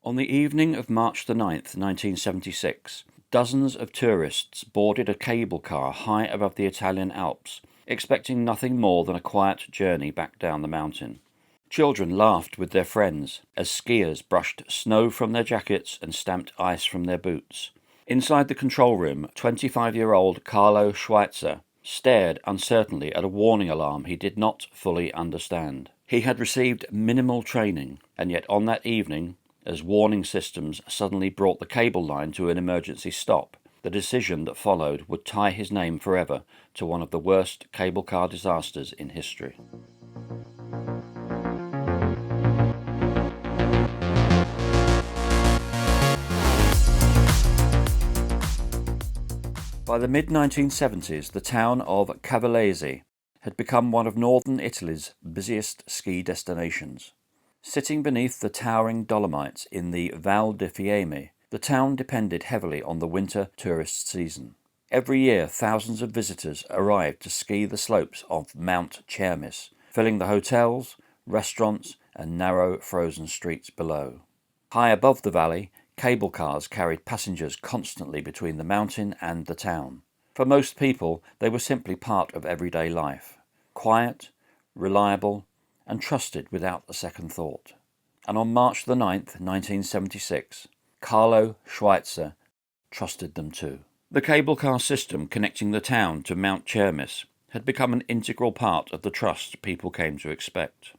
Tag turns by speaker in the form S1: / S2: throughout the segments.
S1: On the evening of March the 9th, 1976, dozens of tourists boarded a cable car high above the Italian Alps, expecting nothing more than a quiet journey back down the mountain. Children laughed with their friends as skiers brushed snow from their jackets and stamped ice from their boots. Inside the control room, 25-year-old Carlo Schweitzer stared uncertainly at a warning alarm he did not fully understand. He had received minimal training, and yet on that evening, as warning systems suddenly brought the cable line to an emergency stop, the decision that followed would tie his name forever to one of the worst cable car disasters in history. By the mid-1970s, the town of Cavalese had become one of northern Italy's busiest ski destinations. Sitting beneath the towering Dolomites in the Val di Fiemme, the town depended heavily on the winter tourist season. Every year, thousands of visitors arrived to ski the slopes of Mount Cermis, filling the hotels, restaurants, and narrow frozen streets below. High above the valley, cable cars carried passengers constantly between the mountain and the town. For most people, they were simply part of everyday life, quiet, reliable, and trusted without a second thought. And on March the 9th, 1976, Carlo Schweitzer trusted them too. The cable car system connecting the town to Mount Cermis had become an integral part of the trust people came to expect.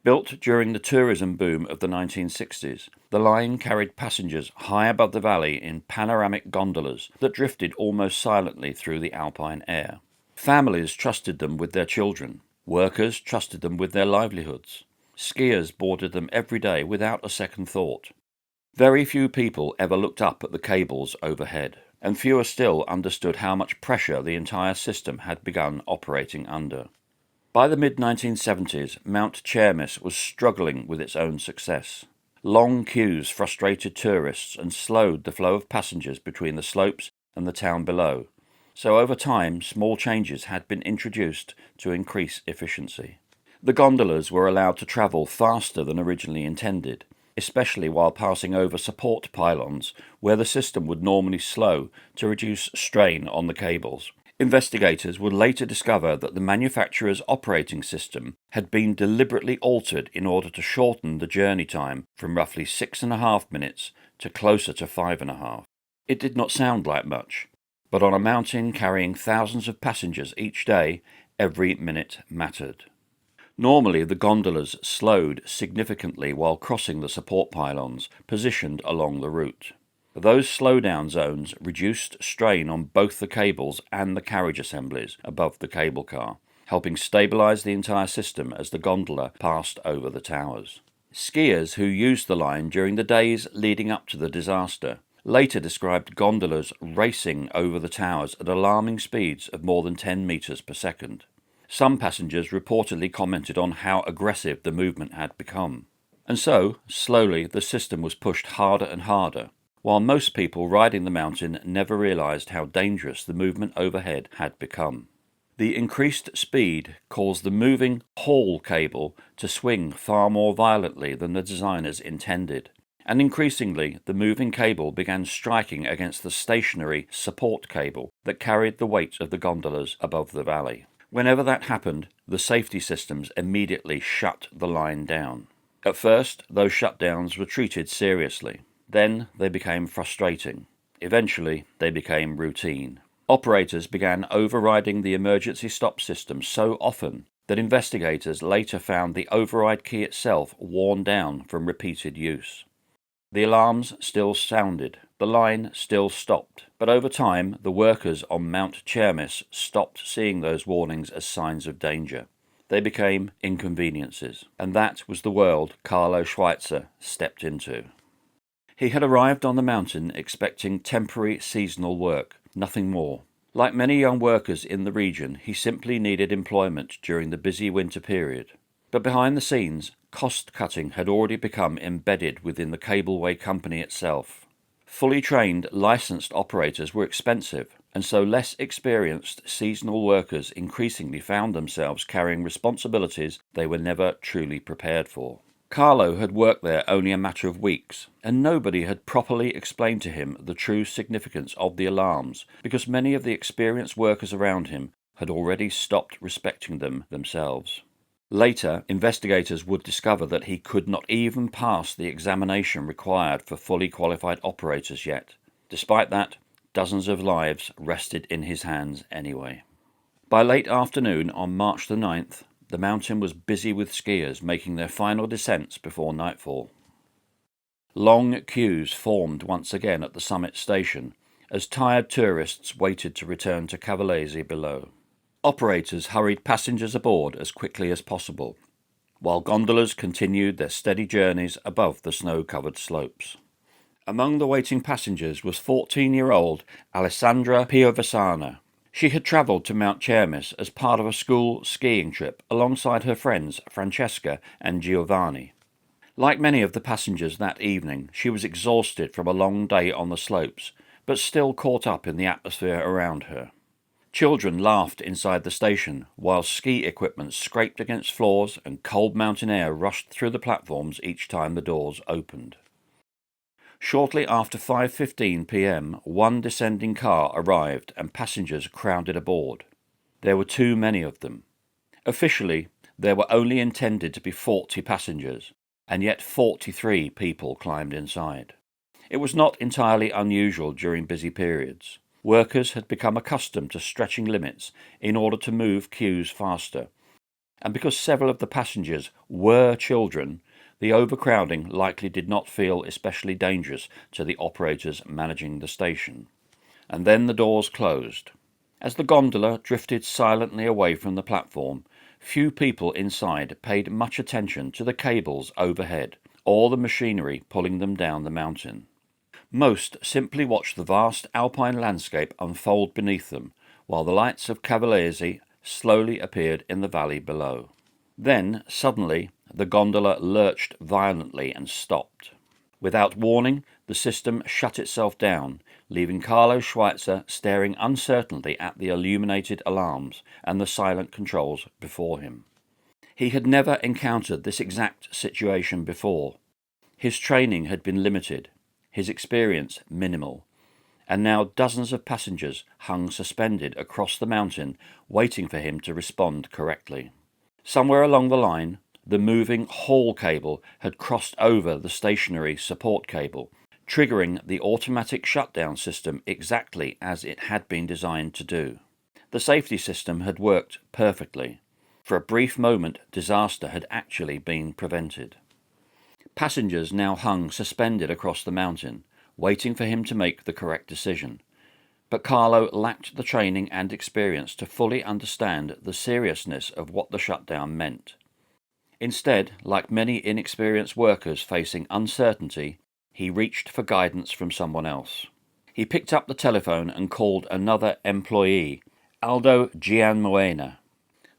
S1: Built during the tourism boom of the 1960s, the line carried passengers high above the valley in panoramic gondolas that drifted almost silently through the alpine air. Families trusted them with their children. Workers trusted them with their livelihoods. Skiers boarded them every day without a second thought. Very few people ever looked up at the cables overhead, and fewer still understood how much pressure the entire system had begun operating under. By the mid-1970s, Mount Cermis was struggling with its own success. Long queues frustrated tourists and slowed the flow of passengers between the slopes and the town below. So over time, small changes had been introduced to increase efficiency. The gondolas were allowed to travel faster than originally intended, especially while passing over support pylons where the system would normally slow to reduce strain on the cables. Investigators would later discover that the manufacturer's operating system had been deliberately altered in order to shorten the journey time from roughly 6.5 minutes to closer to 5.5. It did not sound like much, but on a mountain carrying thousands of passengers each day, every minute mattered. Normally, the gondolas slowed significantly while crossing the support pylons positioned along the route. Those slowdown zones reduced strain on both the cables and the carriage assemblies above the cable car, helping stabilize the entire system as the gondola passed over the towers. Skiers who used the line during the days leading up to the disaster later described gondolas racing over the towers at alarming speeds of more than 10 meters per second. Some passengers reportedly commented on how aggressive the movement had become. And so, slowly, the system was pushed harder and harder, while most people riding the mountain never realized how dangerous the movement overhead had become. The increased speed caused the moving haul cable to swing far more violently than the designers intended, and increasingly the moving cable began striking against the stationary support cable that carried the weight of the gondolas above the valley. Whenever that happened, the safety systems immediately shut the line down. At first, those shutdowns were treated seriously. Then they became frustrating. Eventually, they became routine. Operators began overriding the emergency stop system so often that investigators later found the override key itself worn down from repeated use. The alarms still sounded, the line still stopped, but over time the workers on Mount Cermis stopped seeing those warnings as signs of danger. They became inconveniences, and that was the world Carlo Schweitzer stepped into. He had arrived on the mountain expecting temporary seasonal work, nothing more. Like many young workers in the region, he simply needed employment during the busy winter period. But behind the scenes, cost-cutting had already become embedded within the cableway company itself. Fully trained, licensed operators were expensive, and so less experienced seasonal workers increasingly found themselves carrying responsibilities they were never truly prepared for. Carlo had worked there only a matter of weeks, and nobody had properly explained to him the true significance of the alarms, because many of the experienced workers around him had already stopped respecting them themselves. Later, investigators would discover that he could not even pass the examination required for fully qualified operators yet. Despite that, dozens of lives rested in his hands anyway. By late afternoon on March the 9th, the mountain was busy with skiers making their final descents before nightfall. Long queues formed once again at the summit station as tired tourists waited to return to Cavalese below. Operators hurried passengers aboard as quickly as possible, while gondolas continued their steady journeys above the snow-covered slopes. Among the waiting passengers was 14-year-old Alessandra Piovesana. She had travelled to Mount Cermis as part of a school skiing trip alongside her friends Francesca and Giovanni. Like many of the passengers that evening, she was exhausted from a long day on the slopes, but still caught up in the atmosphere around her. Children laughed inside the station, while ski equipment scraped against floors and cold mountain air rushed through the platforms each time the doors opened. Shortly after 5:15 p.m, one descending car arrived and passengers crowded aboard. There were too many of them. Officially, there were only intended to be 40 passengers, and yet 43 people climbed inside. It was not entirely unusual during busy periods. Workers had become accustomed to stretching limits in order to move queues faster, and because several of the passengers were children, the overcrowding likely did not feel especially dangerous to the operators managing the station. And then the doors closed. As the gondola drifted silently away from the platform, few people inside paid much attention to the cables overhead or the machinery pulling them down the mountain. Most simply watched the vast alpine landscape unfold beneath them, while the lights of Cavalese slowly appeared in the valley below. Then, suddenly, the gondola lurched violently and stopped. Without warning, the system shut itself down, leaving Carlo Schweitzer staring uncertainly at the illuminated alarms and the silent controls before him. He had never encountered this exact situation before. His training had been limited, his experience minimal, and now dozens of passengers hung suspended across the mountain, waiting for him to respond correctly. Somewhere along the line, the moving haul cable had crossed over the stationary support cable, triggering the automatic shutdown system exactly as it had been designed to do. The safety system had worked perfectly. For a brief moment, disaster had actually been prevented. Passengers now hung suspended across the mountain, waiting for him to make the correct decision. But Carlo lacked the training and experience to fully understand the seriousness of what the shutdown meant. Instead, like many inexperienced workers facing uncertainty, he reached for guidance from someone else. He picked up the telephone and called another employee, Aldo Gianmoena.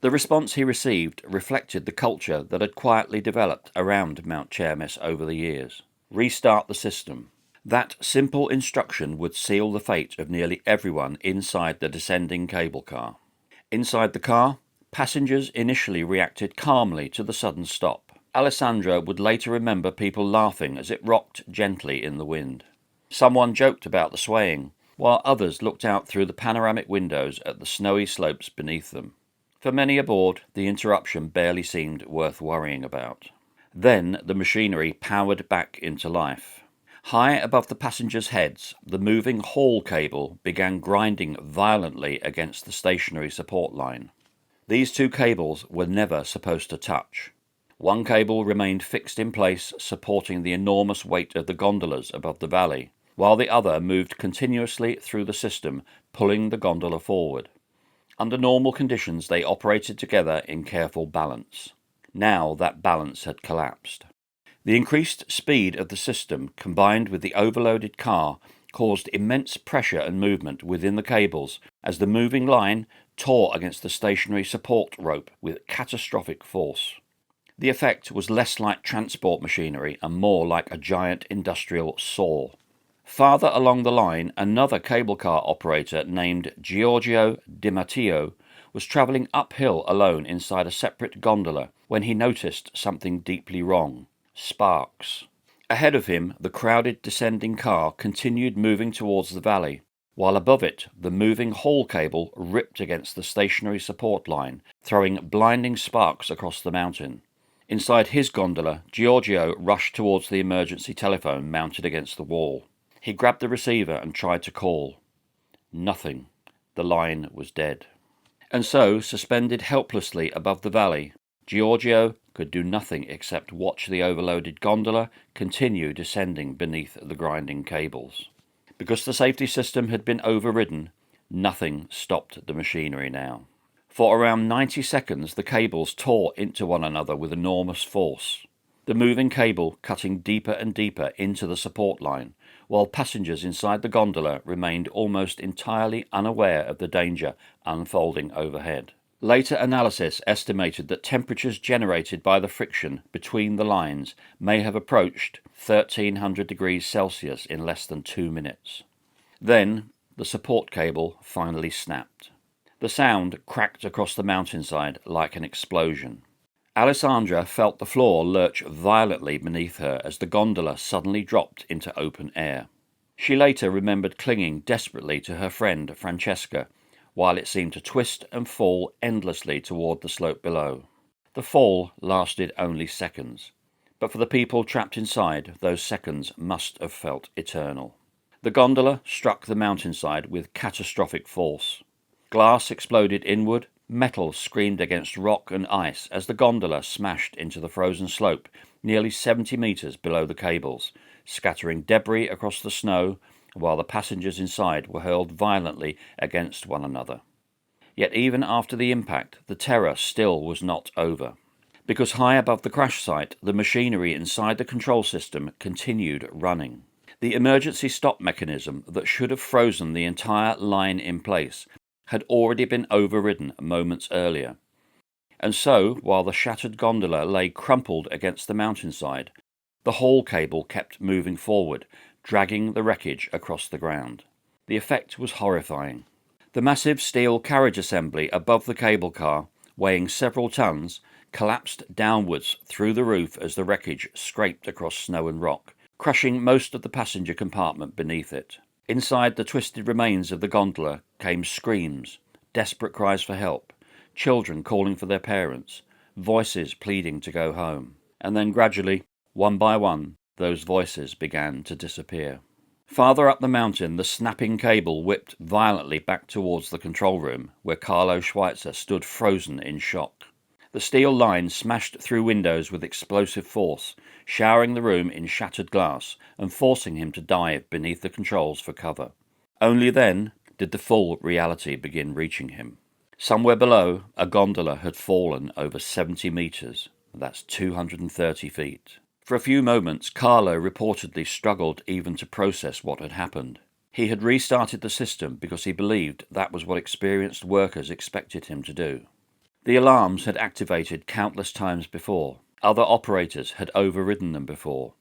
S1: The response he received reflected the culture that had quietly developed around Mount Cermis over the years. Restart the system. That simple instruction would seal the fate of nearly everyone inside the descending cable car. Inside the car, passengers initially reacted calmly to the sudden stop. Alessandra would later remember people laughing as it rocked gently in the wind. Someone joked about the swaying, while others looked out through the panoramic windows at the snowy slopes beneath them. For many aboard, the interruption barely seemed worth worrying about. Then the machinery powered back into life. High above the passengers' heads, the moving haul cable began grinding violently against the stationary support line. These two cables were never supposed to touch. One cable remained fixed in place, supporting the enormous weight of the gondolas above the valley, while the other moved continuously through the system, pulling the gondola forward. Under normal conditions, they operated together in careful balance. Now that balance had collapsed. The increased speed of the system, combined with the overloaded car, caused immense pressure and movement within the cables as the moving line tore against the stationary support rope with catastrophic force. The effect was less like transport machinery and more like a giant industrial saw. Farther along the line, another cable car operator named Giorgio Di Matteo was travelling uphill alone inside a separate gondola when he noticed something deeply wrong. Sparks. Ahead of him, the crowded descending car continued moving towards the valley, while above it, the moving haul cable ripped against the stationary support line, throwing blinding sparks across the mountain. Inside his gondola, Giorgio rushed towards the emergency telephone mounted against the wall. He grabbed the receiver and tried to call. Nothing. The line was dead. And so, suspended helplessly above the valley, Giorgio could do nothing except watch the overloaded gondola continue descending beneath the grinding cables. Because the safety system had been overridden, nothing stopped the machinery now. For around 90 seconds, the cables tore into one another with enormous force, the moving cable cutting deeper and deeper into the support line, while passengers inside the gondola remained almost entirely unaware of the danger unfolding overhead. Later analysis estimated that temperatures generated by the friction between the lines may have approached 1300 degrees Celsius in less than 2 minutes. Then the support cable finally snapped. The sound cracked across the mountainside like an explosion. Alessandra felt the floor lurch violently beneath her as the gondola suddenly dropped into open air. She later remembered clinging desperately to her friend Francesca, while it seemed to twist and fall endlessly toward the slope below. The fall lasted only seconds, but for the people trapped inside, those seconds must have felt eternal. The gondola struck the mountainside with catastrophic force. Glass exploded inward, metal screamed against rock and ice as the gondola smashed into the frozen slope nearly 70 metres below the cables, scattering debris across the snow, while the passengers inside were hurled violently against one another. Yet even after the impact, the terror still was not over. Because high above the crash site, the machinery inside the control system continued running. The emergency stop mechanism that should have frozen the entire line in place had already been overridden moments earlier. And so, while the shattered gondola lay crumpled against the mountainside, the haul cable kept moving forward, dragging the wreckage across the ground. The effect was horrifying. The massive steel carriage assembly above the cable car, weighing several tons, collapsed downwards through the roof as the wreckage scraped across snow and rock, crushing most of the passenger compartment beneath it. Inside the twisted remains of the gondola came screams, desperate cries for help, children calling for their parents, voices pleading to go home. And then gradually, one by one, those voices began to disappear. Farther up the mountain, the snapping cable whipped violently back towards the control room, where Carlo Schweitzer stood frozen in shock. The steel line smashed through windows with explosive force, showering the room in shattered glass and forcing him to dive beneath the controls for cover. Only then did the full reality begin reaching him. Somewhere below, a gondola had fallen over 70 metres. That's 230 feet. For a few moments, Carlo reportedly struggled even to process what had happened. He had restarted the system because he believed that was what experienced workers expected him to do. The alarms had activated countless times before. Other operators had overridden them before.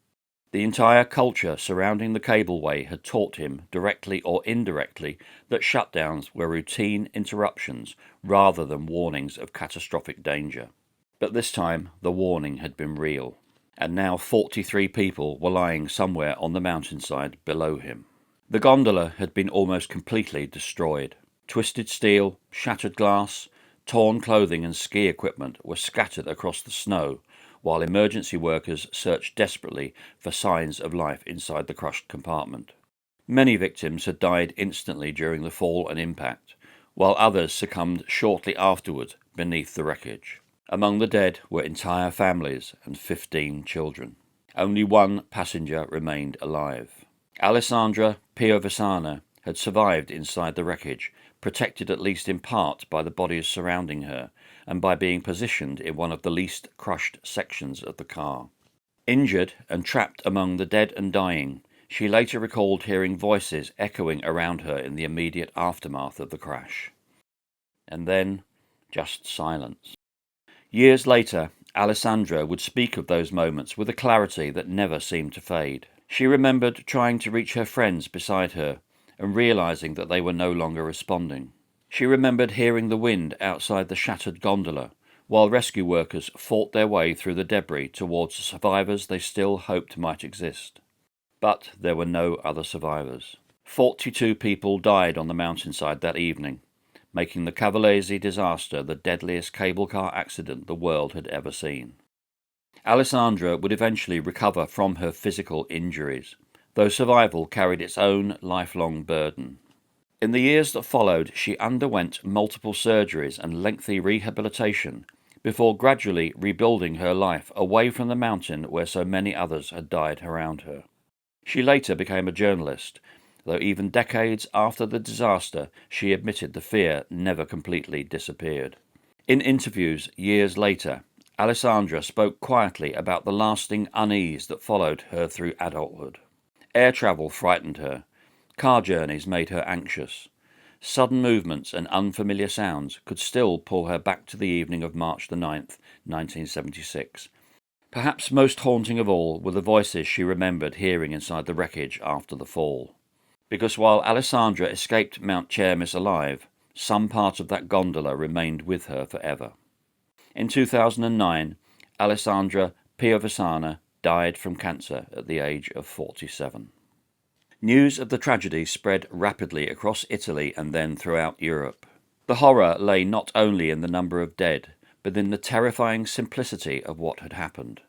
S1: The entire culture surrounding the cableway had taught him, directly or indirectly, that shutdowns were routine interruptions rather than warnings of catastrophic danger. But this time, the warning had been real, and now 43 people were lying somewhere on the mountainside below him. The gondola had been almost completely destroyed. Twisted steel, shattered glass, torn clothing and ski equipment were scattered across the snow, while emergency workers searched desperately for signs of life inside the crushed compartment. Many victims had died instantly during the fall and impact, while others succumbed shortly afterward beneath the wreckage. Among the dead were entire families and 15 children. Only one passenger remained alive. Alessandra Piovesana had survived inside the wreckage, protected at least in part by the bodies surrounding her, and by being positioned in one of the least crushed sections of the car. Injured and trapped among the dead and dying, she later recalled hearing voices echoing around her in the immediate aftermath of the crash. And then, just silence. Years later, Alessandra would speak of those moments with a clarity that never seemed to fade. She remembered trying to reach her friends beside her, and realizing that they were no longer responding. She remembered hearing the wind outside the shattered gondola, while rescue workers fought their way through the debris towards the survivors they still hoped might exist. But there were no other survivors. 42 people died on the mountainside that evening, making the Cavalese disaster the deadliest cable car accident the world had ever seen. Alessandra would eventually recover from her physical injuries, though survival carried its own lifelong burden. In the years that followed, she underwent multiple surgeries and lengthy rehabilitation before gradually rebuilding her life away from the mountain where so many others had died around her. She later became a journalist, though even decades after the disaster, she admitted the fear never completely disappeared. In interviews years later, Alessandra spoke quietly about the lasting unease that followed her through adulthood. Air travel frightened her. Car journeys made her anxious. Sudden movements and unfamiliar sounds could still pull her back to the evening of March the 9th, 1976. Perhaps most haunting of all were the voices she remembered hearing inside the wreckage after the fall. Because while Alessandra escaped Mount Cermis alive, some part of that gondola remained with her forever. In 2009, Alessandra Piovesana died from cancer at the age of 47. News of the tragedy spread rapidly across Italy and then throughout Europe. The horror lay not only in the number of dead, but in the terrifying simplicity of what had happened.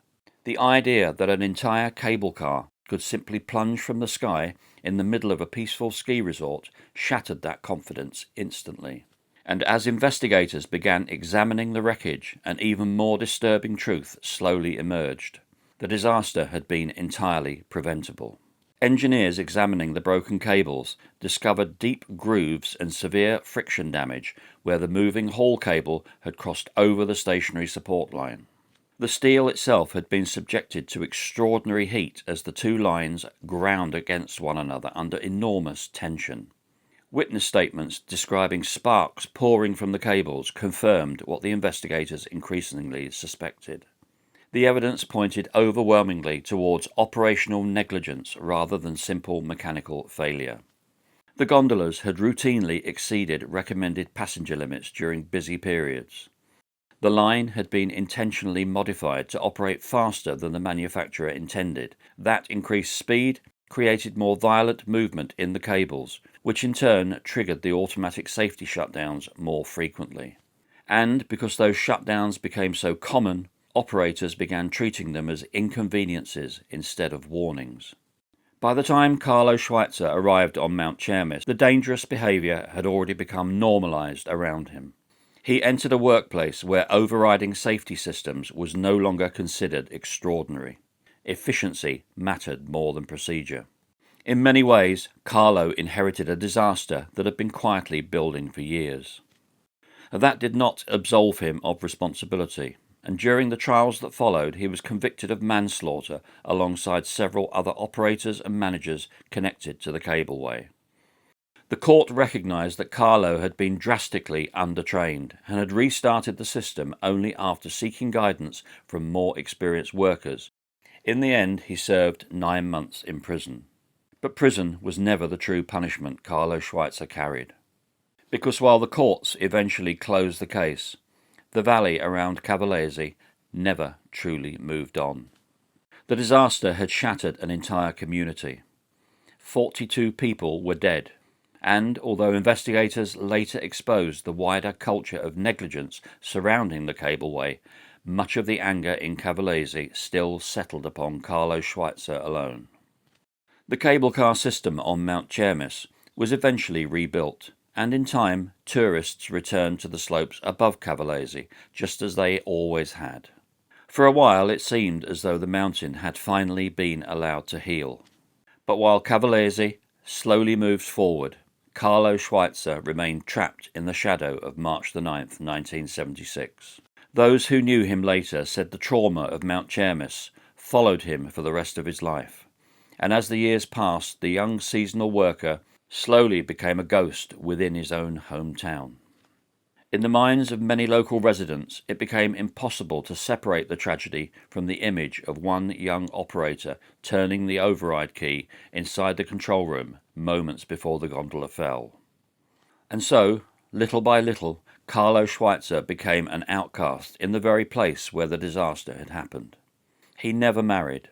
S1: The idea that an entire cable car could simply plunge from the sky in the middle of a peaceful ski resort shattered that confidence instantly. And as investigators began examining the wreckage, an even more disturbing truth slowly emerged. The disaster had been entirely preventable. Engineers examining the broken cables discovered deep grooves and severe friction damage where the moving haul cable had crossed over the stationary support line. The steel itself had been subjected to extraordinary heat as the two lines ground against one another under enormous tension. Witness statements describing sparks pouring from the cables confirmed what the investigators increasingly suspected. The evidence pointed overwhelmingly towards operational negligence rather than simple mechanical failure. The gondolas had routinely exceeded recommended passenger limits during busy periods. The line had been intentionally modified to operate faster than the manufacturer intended. That increased speed created more violent movement in the cables, which in turn triggered the automatic safety shutdowns more frequently. And because those shutdowns became so common, operators began treating them as inconveniences instead of warnings. By the time Carlo Schweitzer arrived on Mount Cermis, the dangerous behaviour had already become normalised around him. He entered a workplace where overriding safety systems was no longer considered extraordinary. Efficiency mattered more than procedure. In many ways, Carlo inherited a disaster that had been quietly building for years. That did not absolve him of responsibility, and during the trials that followed he was convicted of manslaughter alongside several other operators and managers connected to the cableway. The court recognised that Carlo had been drastically undertrained and had restarted the system only after seeking guidance from more experienced workers. In the end, he served 9 months in prison. But prison was never the true punishment Carlo Schweitzer carried. Because while the courts eventually closed the case, the valley around Cavalese never truly moved on. The disaster had shattered an entire community. 42 people were dead, and although investigators later exposed the wider culture of negligence surrounding the cableway, much of the anger in Cavalese still settled upon Carlo Schweitzer alone. The cable car system on Mount Cermis was eventually rebuilt, and in time tourists returned to the slopes above Cavalese, just as they always had. For a while it seemed as though the mountain had finally been allowed to heal. But while Cavalese slowly moved forward, Carlo Schweitzer remained trapped in the shadow of March the 9th, 1976. Those who knew him later said the trauma of Mount Cermis followed him for the rest of his life, and as the years passed, the young seasonal worker slowly became a ghost within his own hometown. In the minds of many local residents, it became impossible to separate the tragedy from the image of one young operator turning the override key inside the control room moments before the gondola fell. And so, little by little, Carlo Schweitzer became an outcast in the very place where the disaster had happened. He never married.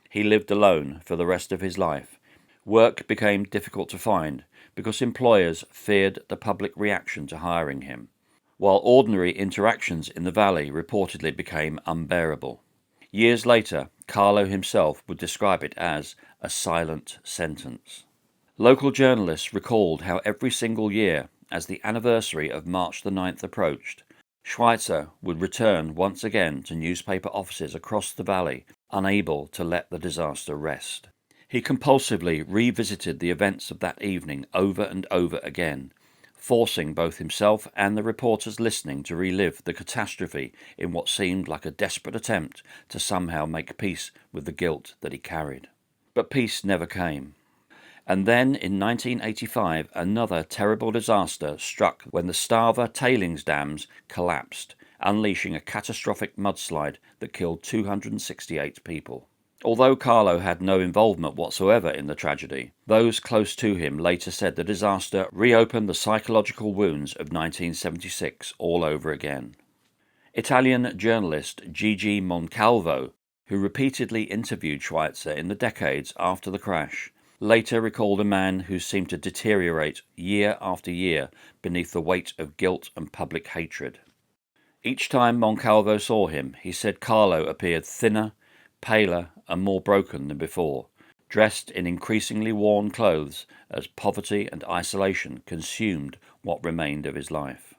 S1: He lived alone for the rest of his life. Work became difficult to find because employers feared the public reaction to hiring him, while ordinary interactions in the valley reportedly became unbearable. Years later, Carlo himself would describe it as a silent sentence. Local journalists recalled how every single year, as the anniversary of March the 9th approached, Schweitzer would return once again to newspaper offices across the valley, unable to let the disaster rest. He compulsively revisited the events of that evening over and over again, forcing both himself and the reporters listening to relive the catastrophe in what seemed like a desperate attempt to somehow make peace with the guilt that he carried. But peace never came. And then in 1985, another terrible disaster struck when the Stava tailings dams collapsed, unleashing a catastrophic mudslide that killed 268 people. Although Carlo had no involvement whatsoever in the tragedy, those close to him later said the disaster reopened the psychological wounds of 1976 all over again. Italian journalist Gigi Moncalvo, who repeatedly interviewed Schweitzer in the decades after the crash, later recalled a man who seemed to deteriorate year after year beneath the weight of guilt and public hatred. Each time Moncalvo saw him, he said Carlo appeared thinner, paler and more broken than before, dressed in increasingly worn clothes as poverty and isolation consumed what remained of his life.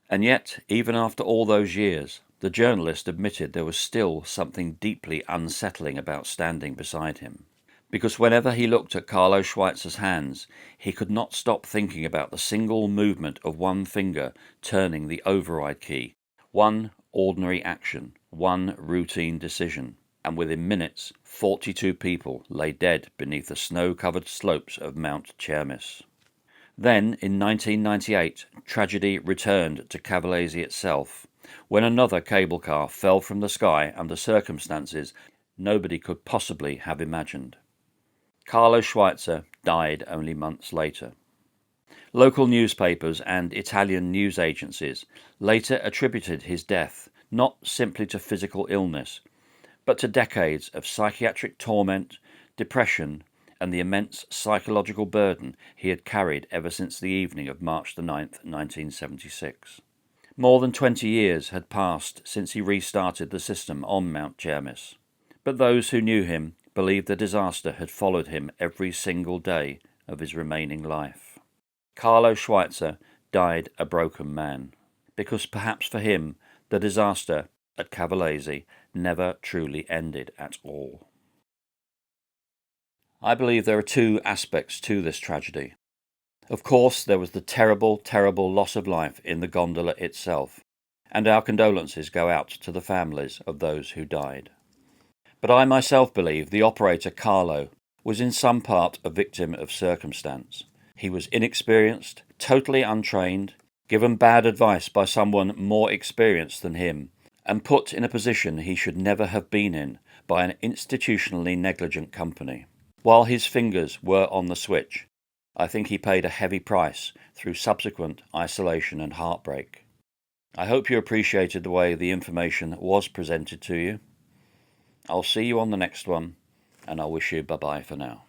S1: And yet, even after all those years, the journalist admitted there was still something deeply unsettling about standing beside him. Because whenever he looked at Carlo Schweitzer's hands, he could not stop thinking about the single movement of one finger turning the override key, one ordinary action, one routine decision. And within minutes, 42 people lay dead beneath the snow-covered slopes of Mount Cermis. Then, in 1998, tragedy returned to Cavalese itself, when another cable car fell from the sky under circumstances nobody could possibly have imagined. Carlo Schweitzer died only months later. Local newspapers and Italian news agencies later attributed his death not simply to physical illness, but to decades of psychiatric torment, depression, and the immense psychological burden he had carried ever since the evening of March the 9th, 1976. More than 20 years had passed since he restarted the system on Mount Cermis, but those who knew him believed the disaster had followed him every single day of his remaining life. Carlo Schweitzer died a broken man, because perhaps for him the disaster at Cavalese never truly ended at all. I believe there are two aspects to this tragedy. Of course, there was the terrible, terrible loss of life in the gondola itself, and our condolences go out to the families of those who died. But I myself believe the operator Carlo was in some part a victim of circumstance. He was inexperienced, totally untrained, given bad advice by someone more experienced than him, and put in a position he should never have been in by an institutionally negligent company. While his fingers were on the switch, I think he paid a heavy price through subsequent isolation and heartbreak. I hope you appreciated the way the information was presented to you. I'll see you on the next one, and I'll wish you bye-bye for now.